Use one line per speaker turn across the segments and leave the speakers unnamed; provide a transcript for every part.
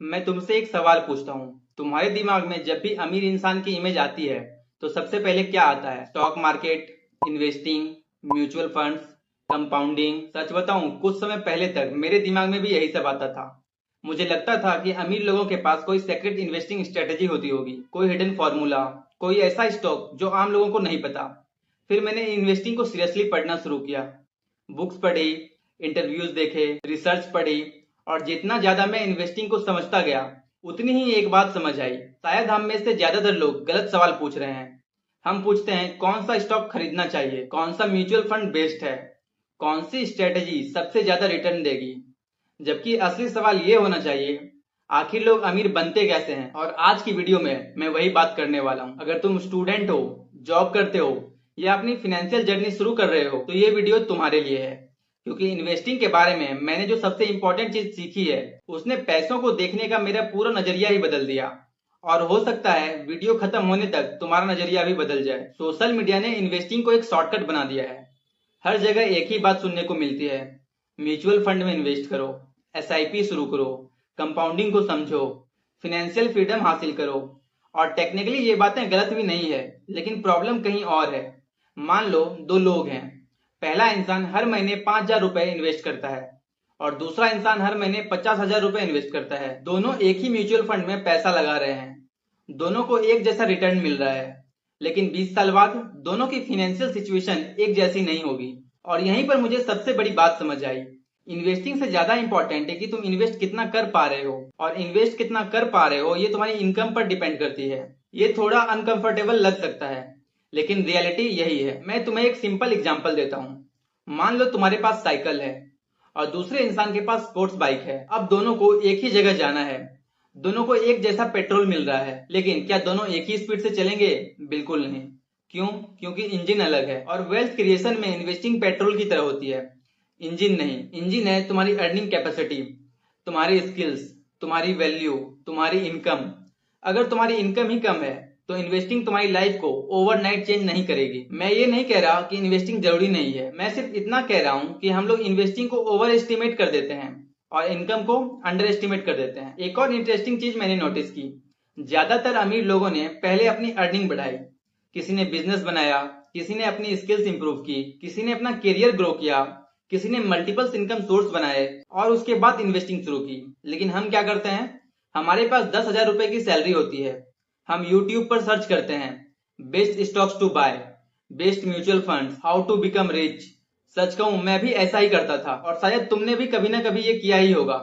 मैं तुमसे एक सवाल पूछता हूँ। तुम्हारे दिमाग में जब भी अमीर इंसान की इमेज आती है तो सबसे पहले क्या आता है? Stock market, investing, mutual funds, compounding. सच बताऊं, कुछ समय पहले तक मेरे दिमाग में भी यही सब आता था। मुझे लगता था कि अमीर लोगों के पास कोई सीक्रेट इन्वेस्टिंग स्ट्रेटेजी होती होगी, कोई हिडन फॉर्मूला, कोई ऐसा स्टॉक जो आम लोगों को नहीं पता। फिर मैंने इन्वेस्टिंग को सीरियसली पढ़ना शुरू किया, बुक्स पढ़ी, इंटरव्यूज देखे, रिसर्च पढ़ी, और जितना ज्यादा मैं इन्वेस्टिंग को समझता गया उतनी ही एक बात समझ आई। शायद हम में से ज्यादातर लोग गलत सवाल पूछ रहे हैं। हम पूछते हैं कौन सा स्टॉक खरीदना चाहिए, कौन सा म्यूचुअल फंड बेस्ट है, कौन सी स्ट्रेटेजी सबसे ज्यादा रिटर्न देगी, जबकि असली सवाल ये होना चाहिए आखिर लोग अमीर बनते कैसे हैं। और आज की वीडियो में मैं वही बात करने वाला हूँ। अगर तुम स्टूडेंट हो, जॉब करते हो या अपनी फिनेंशियल जर्नी शुरू कर रहे हो तो ये वीडियो तुम्हारे लिए है, क्योंकि इन्वेस्टिंग के बारे में मैंने जो सबसे इंपॉर्टेंट चीज सीखी है उसने पैसों को देखने का मेरा पूरा नजरिया ही बदल दिया। और हो सकता है वीडियो खत्म होने तक तुम्हारा नजरिया भी बदल जाए। सोशल मीडिया ने इन्वेस्टिंग को एक शॉर्टकट बना दिया है। हर जगह एक ही बात सुनने को मिलती है, म्यूचुअल फंड में इन्वेस्ट करो, एसआईपी शुरू करो, कंपाउंडिंग को समझो, फिनेंशियल फ्रीडम हासिल करो। और टेक्निकली ये बातें गलत भी नहीं है, लेकिन प्रॉब्लम कहीं और है। मान लो दो लोग हैं, पहला इंसान हर महीने 5,000 रुपए इन्वेस्ट करता है और दूसरा इंसान हर महीने 50,000 रुपए इन्वेस्ट करता है। दोनों एक ही म्यूचुअल फंड में पैसा लगा रहे हैं, दोनों को एक जैसा रिटर्न मिल रहा है, लेकिन 20 साल बाद दोनों की फाइनेंशियल सिचुएशन एक जैसी नहीं होगी। और यहीं पर मुझे सबसे बड़ी बात समझ आई, इन्वेस्टिंग से ज्यादा इंपॉर्टेंट है कि तुम इन्वेस्ट कितना कर पा रहे हो, और इन्वेस्ट कितना कर पा रहे हो ये तुम्हारी इनकम पर डिपेंड करती है। ये थोड़ा अनकंफर्टेबल लग सकता है, लेकिन रियलिटी यही है। मैं तुम्हें एक सिंपल एग्जांपल देता हूँ। मान लो तुम्हारे पास साइकिल है और दूसरे इंसान के पास स्पोर्ट्स बाइक है। अब दोनों को एक ही जगह जाना है, दोनों को एक जैसा पेट्रोल मिल रहा है, लेकिन क्या दोनों एक ही स्पीड से चलेंगे? बिल्कुल नहीं। क्यों? क्योंकि इंजन अलग है। और वेल्थ क्रिएशन में इन्वेस्टिंग पेट्रोल की तरह होती है, इंजन नहीं। इंजन है तुम्हारी अर्निंग कैपेसिटी, तुम्हारी स्किल्स, तुम्हारी वैल्यू, तुम्हारी इनकम। अगर तुम्हारी इनकम ही कम है तो इन्वेस्टिंग तुम्हारी लाइफ को ओवरनाइट चेंज नहीं करेगी। मैं ये नहीं कह रहा कि इन्वेस्टिंग जरूरी नहीं है, मैं सिर्फ इतना कह रहा हूँ कि हम लोग इन्वेस्टिंग को ओवर एस्टिमेट कर देते हैं और इनकम को अंडर एस्टिमेट कर देते हैं। एक और इंटरेस्टिंग चीज मैंने नोटिस की, ज्यादातर अमीर लोगों ने पहले अपनी अर्निंग बढ़ाई। किसी ने बिजनेस बनाया, किसी ने अपनी स्किल्स इंप्रूव की, किसी ने अपना करियर ग्रो किया, किसी ने मल्टीपल इनकम सोर्स बनाए और उसके बाद इन्वेस्टिंग शुरू की। लेकिन हम क्या करते हैं, हमारे पास 10,000 रुपए की सैलरी होती है, हम यूट्यूब पर सर्च करते हैं best stocks to buy, best mutual funds, how to become rich. सच कहूं मैं भी ऐसा ही करता था और शायद तुमने भी कभी ना कभी ये किया ही होगा।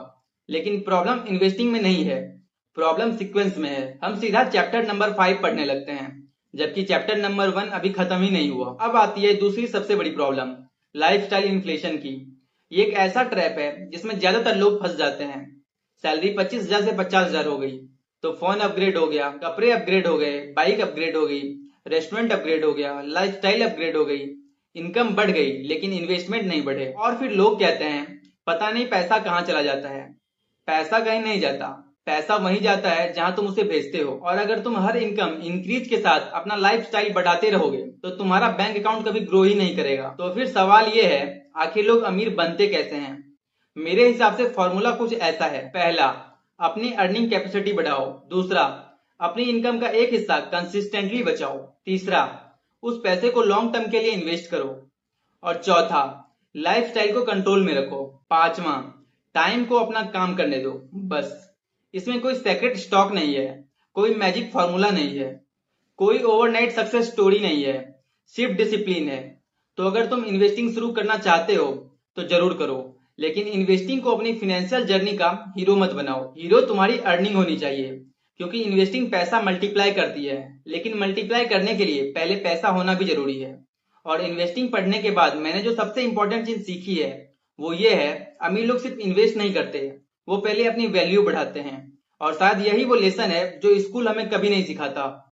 लेकिन प्रॉब्लम इन्वेस्टिंग में नहीं है, प्रॉब्लम सीक्वेंस में है। हम सीधा चैप्टर नंबर 5 पढ़ने लगते हैं, जबकि चैप्टर नंबर 1 अभी खत्म ही नहीं हुआ। अब आती है दूसरी सबसे बड़ी प्रॉब्लम, लाइफस्टाइल इन्फ्लेशन की। ये एक ऐसा ट्रैप है जिसमें ज्यादातर लोग फंस जाते हैं। सैलरी 25,000 से 50,000 हो गई तो फोन अपग्रेड हो गया, कपड़े अपग्रेड हो गए, बाइक अपग्रेड हो गई, रेस्टोरेंट अपग्रेड हो गया, लाइफस्टाइल अपग्रेड हो गई, इनकम बढ़ गई लेकिन इन्वेस्टमेंट नहीं बढ़े। और फिर लोग कहते हैं पता नहीं पैसा कहाँ चला जाता है। पैसा कहीं नहीं जाता, पैसा वहीं जाता है जहां तुम उसे भेजते हो। और अगर तुम हर इनकम इंक्रीज के साथ अपना लाइफस्टाइल बढ़ाते रहोगे तो तुम्हारा बैंक अकाउंट कभी ग्रो ही नहीं करेगा। तो फिर सवाल ये है, आखिर लोग अमीर बनते कैसे हैं? मेरे हिसाब से फॉर्मूला कुछ ऐसा है। पहला, अपनी अर्निंग कैपेसिटी बढ़ाओ। दूसरा, अपनी इनकम का एक हिस्सा कंसिस्टेंटली बचाओ। तीसरा, उस पैसे को लॉन्ग टर्म के लिए इन्वेस्ट करो। और चौथा, लाइफस्टाइल को कंट्रोल में रखो। पांचवा, टाइम को अपना काम करने दो। बस। इसमें कोई सेक्रेट स्टॉक नहीं है, कोई मैजिक फॉर्मूला नहीं है, कोई ओवरनाइट सक्सेस स्टोरी नहीं है, सिर्फ डिसिप्लिन है। तो अगर तुम इन्वेस्टिंग शुरू करना चाहते हो तो जरूर करो, लेकिन इन्वेस्टिंग को अपनी फाइनेंशियल जर्नी का हीरो मत बनाओ। हीरो तुम्हारी अर्निंग होनी चाहिए, क्योंकि इन्वेस्टिंग पैसा मल्टीप्लाई करती है, लेकिन मल्टीप्लाई करने के लिए पहले पैसा होना भी जरूरी है। और इन्वेस्टिंग पढ़ने के बाद मैंने जो सबसे इंपॉर्टेंट चीज सीखी है वो ये है, अमीर लोग सिर्फ इन्वेस्ट नहीं करते, वो पहले अपनी वैल्यू बढ़ाते हैं। और शायद यही वो लेसन है जो स्कूल हमें कभी नहीं सिखाता।